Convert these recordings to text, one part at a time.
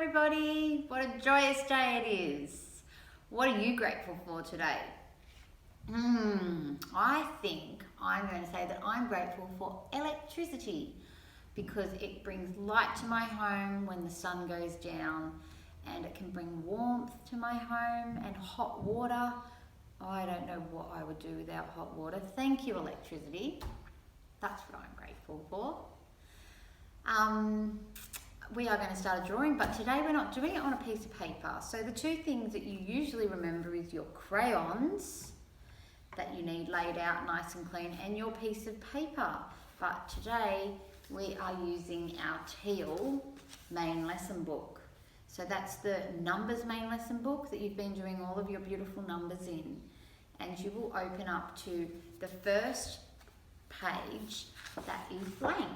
everybody. What a joyous day it is. What are you grateful for today? I think I'm going to say that I'm grateful for electricity because it brings light to my home when the sun goes down, and it can bring warmth to my home and hot water. I don't know what I would do without hot water. Thank you, electricity. That's what I'm grateful for. We are going to start a drawing, but today we're not doing it on a piece of paper. So the two things that you usually remember is your crayons that you need laid out nice and clean and your piece of paper. But today we are using our teal main lesson book. So that's the numbers main lesson book that you've been doing all of your beautiful numbers in. And you will open up to the first page that is blank.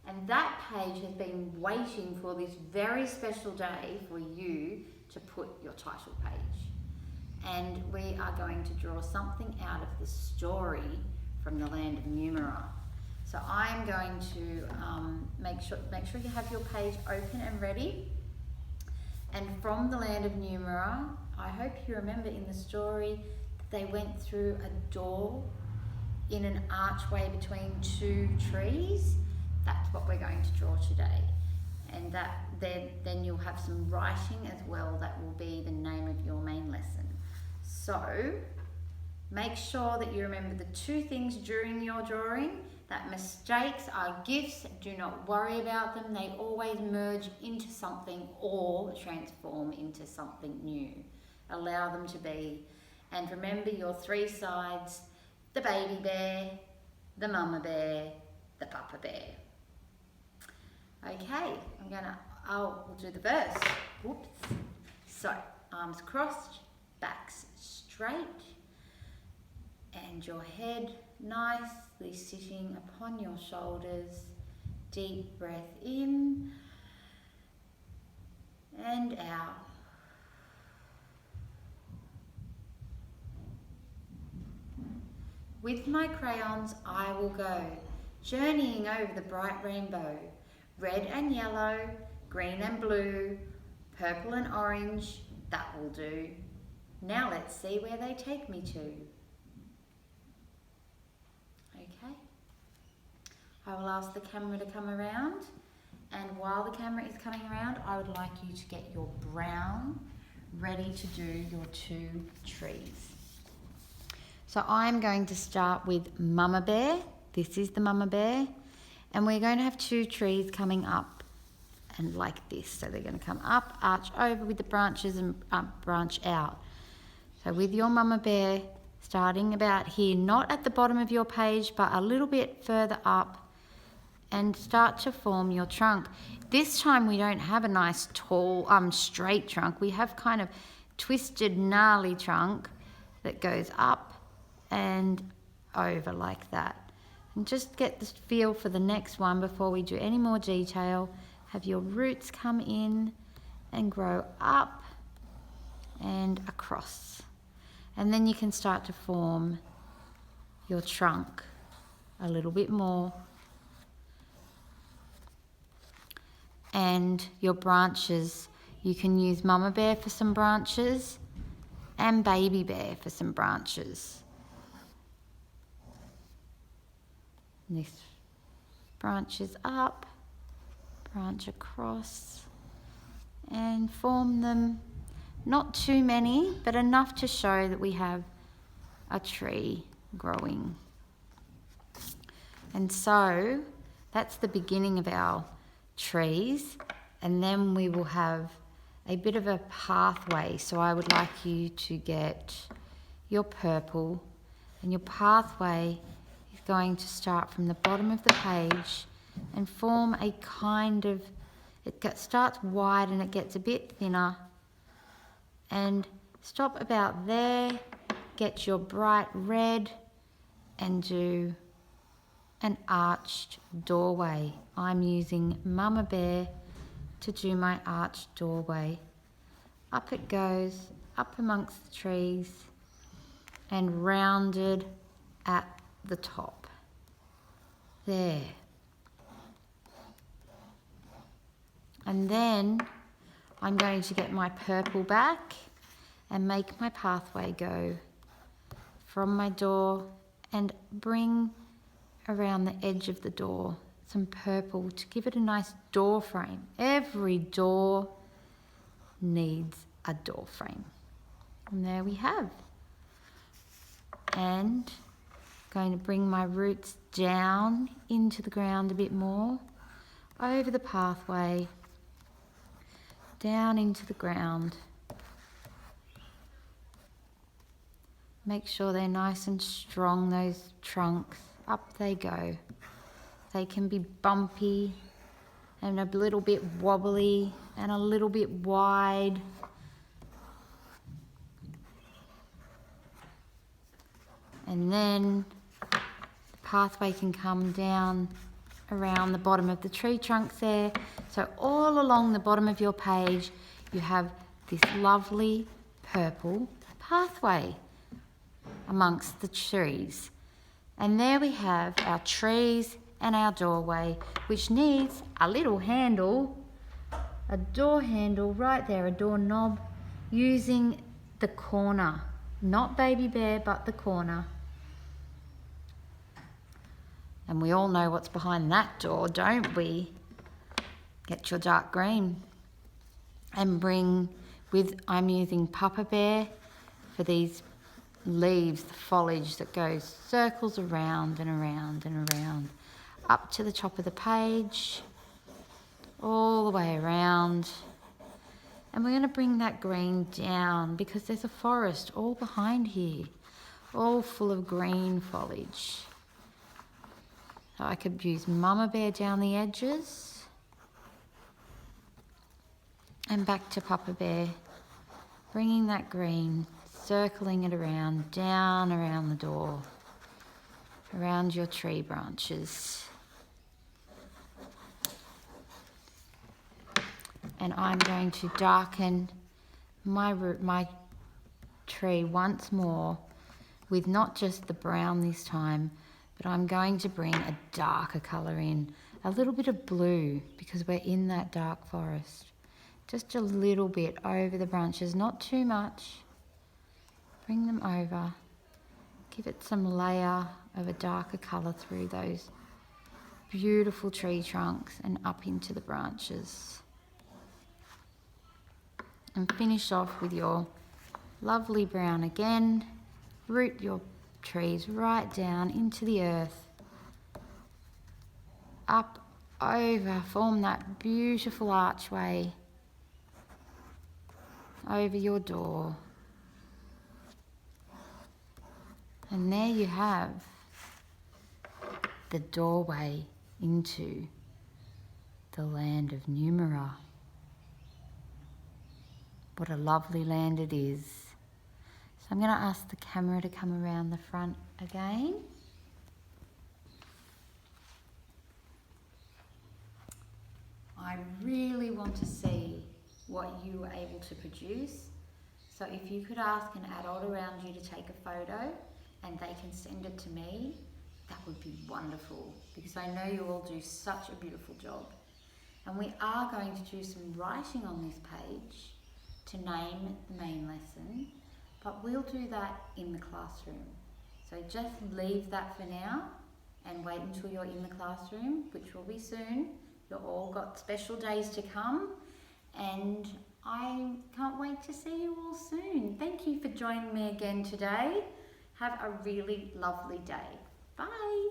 And that page has been waiting for this very special day for you to put your title page. And we are going to draw something out of the story from the land of Numera. So I'm going to make sure you have your page open and ready. And from the land of Numera, I hope you remember in the story that they went through a door in an archway between two trees. That's what we're going to draw today. And that then you'll have some writing as well that will be the name of your main lesson. So make sure that you remember the two things during your drawing, that mistakes are gifts. Do not worry about them. They always merge into something or transform into something new. Allow them to be. And remember your three sides: the baby bear, the mama bear, the papa bear. Okay, we'll do the verse. Whoops. So, arms crossed, backs straight, and your head nicely sitting upon your shoulders. Deep breath in and out. With my crayons I will go, journeying over the bright rainbow. Red and yellow, green and blue, purple and orange, that will do. Now let's see where they take me to. Okay. I will ask the camera to come around, and while the camera is coming around, I would like you to get your brown ready to do your two trees. So I'm going to start with Mama Bear. This is the Mama Bear. And we're going to have two trees coming up and like this. So they're going to come up, arch over with the branches and branch out. So with your Mama Bear, starting about here, not at the bottom of your page, but a little bit further up, and start to form your trunk. This time we don't have a nice tall, straight trunk. We have kind of twisted, gnarly trunk that goes up and over like that. And just get the feel for the next one before we do any more detail. Have your roots come in and grow up and across. And then you can start to form your trunk a little bit more. And your branches, you can use Mama Bear for some branches and Baby Bear for some branches. This branches up, branch across, and form them, not too many, but enough to show that we have a tree growing. And so that's the beginning of our trees, and then we will have a bit of a pathway. So I would like you to get your purple, and your pathway going to start from the bottom of the page and form a kind of, starts wide and it gets a bit thinner, and stop about there, get your bright red and do an arched doorway. I'm using Mama Bear to do my arched doorway. Up it goes, up amongst the trees and rounded at the top. There. And then I'm going to get my purple back and make my pathway go from my door and bring around the edge of the door some purple to give it a nice door frame. Every door needs a door frame. And there we have. And going to bring my roots down into the ground a bit more, over the pathway, down into the ground. Make sure they're nice and strong, those trunks. Up they go. They can be bumpy and a little bit wobbly and a little bit wide. And then the pathway can come down around the bottom of the tree trunks there. So all along the bottom of your page, you have this lovely purple pathway amongst the trees. And there we have our trees and our doorway, which needs a little handle, a door handle right there, a door knob, using the corner, not baby bear, but the corner. And we all know what's behind that door, don't we? Get your dark green and bring with, I'm using Papa Bear for these leaves, the foliage that goes circles around and around and around, up to the top of the page, all the way around. And we're going to bring that green down because there's a forest all behind here, all full of green foliage. So I could use Mama Bear down the edges and back to Papa Bear, bringing that green, circling it around, down around the door, around your tree branches. And I'm going to darken my tree once more with not just the brown this time, but I'm going to bring a darker colour in, a little bit of blue, because we're in that dark forest. Just a little bit over the branches, not too much. Bring them over, give it some layer of a darker colour through those beautiful tree trunks and up into the branches. And finish off with your lovely brown again. Root your trees right down into the earth. Up, over, form that beautiful archway over your door. And there you have the doorway into the land of Numera. What a lovely land it is. So I'm going to ask the camera to come around the front again. I really want to see what you were able to produce. So if you could ask an adult around you to take a photo and they can send it to me, that would be wonderful, because I know you all do such a beautiful job. And we are going to do some writing on this page to name the main lesson, but we'll do that in the classroom. So just leave that for now and wait until you're in the classroom, which will be soon. You've all got special days to come, and I can't wait to see you all soon. Thank you for joining me again today. Have a really lovely day. Bye.